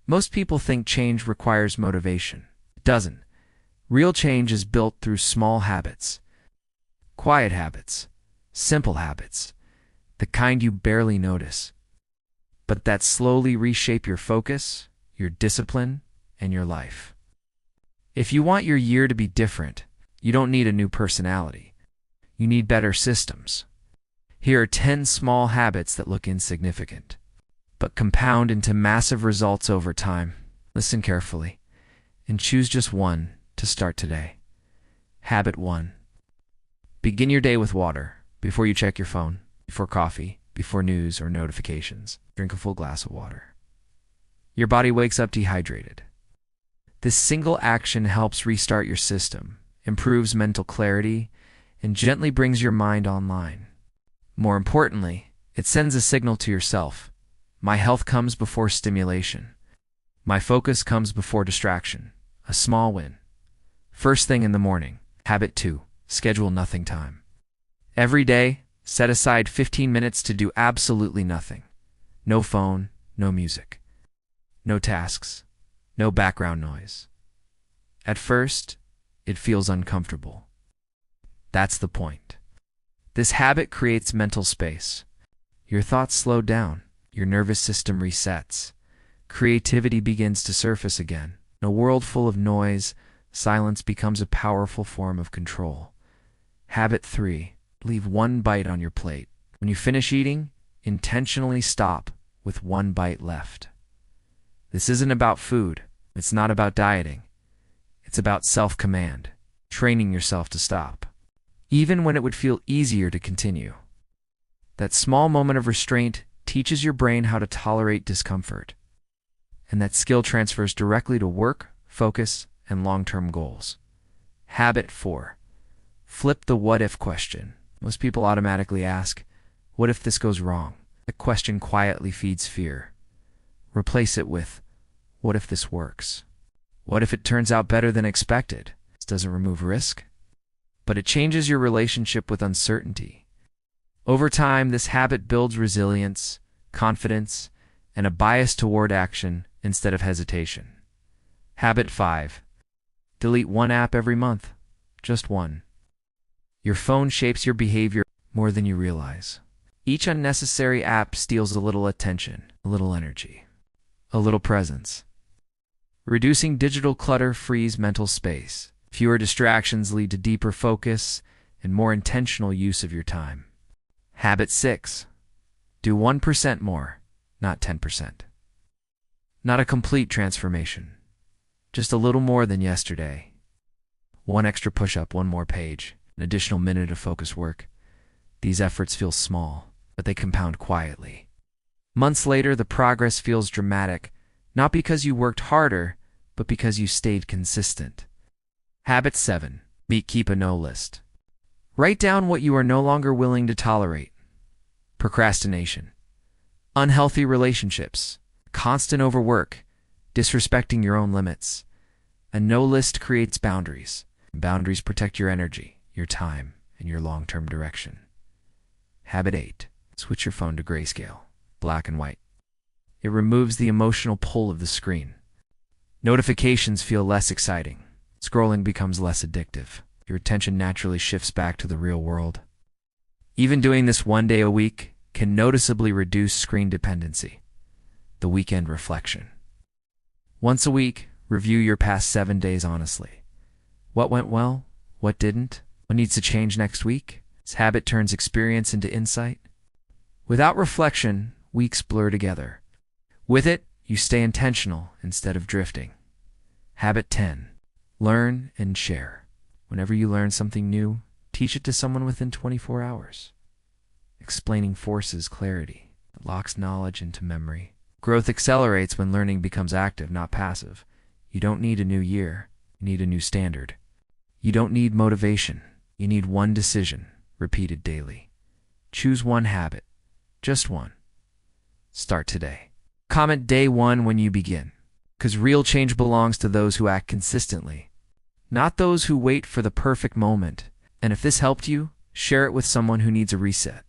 Most people think change requires motivation. It doesn't. Real change is built through small habits. Quiet habits. Simple habits. The kind you barely notice, but that slowly reshape your focus, your discipline, and your life. If you want your year to be different, you don't need a new personality. You need better systems. Here are 10 small habits that look insignificant, but compound into massive results over time. Listen carefully, and choose just one to start today. Habit 1. Begin your day with water. Before you check your phone, before coffee, before news or notifications, drink a full glass of water. Your body wakes up dehydrated. This single action helps restart your system, improves mental clarity, and gently brings your mind online. More importantly, it sends a signal to yourself. My health comes before stimulation. My focus comes before distraction. A small win. First thing in the morning. Habit 2. Schedule nothing time. Every day, set aside 15 minutes to do absolutely nothing. No phone, no music. No tasks, no background noise. At first, it feels uncomfortable. That's the point. This habit creates mental space. Your thoughts slow down, your nervous system resets. Creativity begins to surface again. In a world full of noise, silence becomes a powerful form of control. Habit 3. Leave one bite on your plate. When you finish eating, intentionally stop with one bite left. This isn't about food. It's not about dieting. It's about self-command, training yourself to stop, even when it would feel easier to continue. That small moment of restraint teaches your brain how to tolerate discomfort, and that skill transfers directly to work, focus, and long-term goals. Habit 4. Flip the what-if question. Most people automatically ask, what if this goes wrong? The question quietly feeds fear. Replace it with, what if this works? What if it turns out better than expected? This doesn't remove risk, but it changes your relationship with uncertainty. Over time, this habit builds resilience, confidence, and a bias toward action instead of hesitation. Habit 5. Delete one app every month. Just one. Your phone shapes your behavior more than you realize. Each unnecessary app steals a little attention, a little energy, a little presence. Reducing digital clutter frees mental space. Fewer distractions lead to deeper focus and more intentional use of your time. Habit 6. Do 1% more, not 10%. Not a complete transformation, just a little more than yesterday. One extra push-up, one more page, an additional minute of focused work. These efforts feel small, but they compound quietly. Months later, the progress feels dramatic, not because you worked harder, but because you stayed consistent. Habit 7. Keep a no list. Write down what you are no longer willing to tolerate. Procrastination, unhealthy relationships, constant overwork, disrespecting your own limits. A no list creates boundaries. Boundaries protect your energy, your time, and your long-term direction. Habit 8. Switch your phone to grayscale, black and white. It removes the emotional pull of the screen. Notifications feel less exciting. Scrolling becomes less addictive. Your attention naturally shifts back to the real world. Even doing this one day a week can noticeably reduce screen dependency. The weekend reflection. Once a week, review your past 7 days honestly. What went well? What didn't? What needs to change next week? This habit turns experience into insight. Without reflection, weeks blur together. With it, you stay intentional instead of drifting. Habit 10. Learn and share. Whenever you learn something new, teach it to someone within 24 hours. Explaining forces clarity. It locks knowledge into memory. Growth accelerates when learning becomes active, not passive. You don't need a new year. You need a new standard. You don't need motivation. You need one decision, repeated daily. Choose one habit. Just one. Start today. Comment day 1 when you begin, because real change belongs to those who act consistently, not those who wait for the perfect moment. And if this helped you, share it with someone who needs a reset.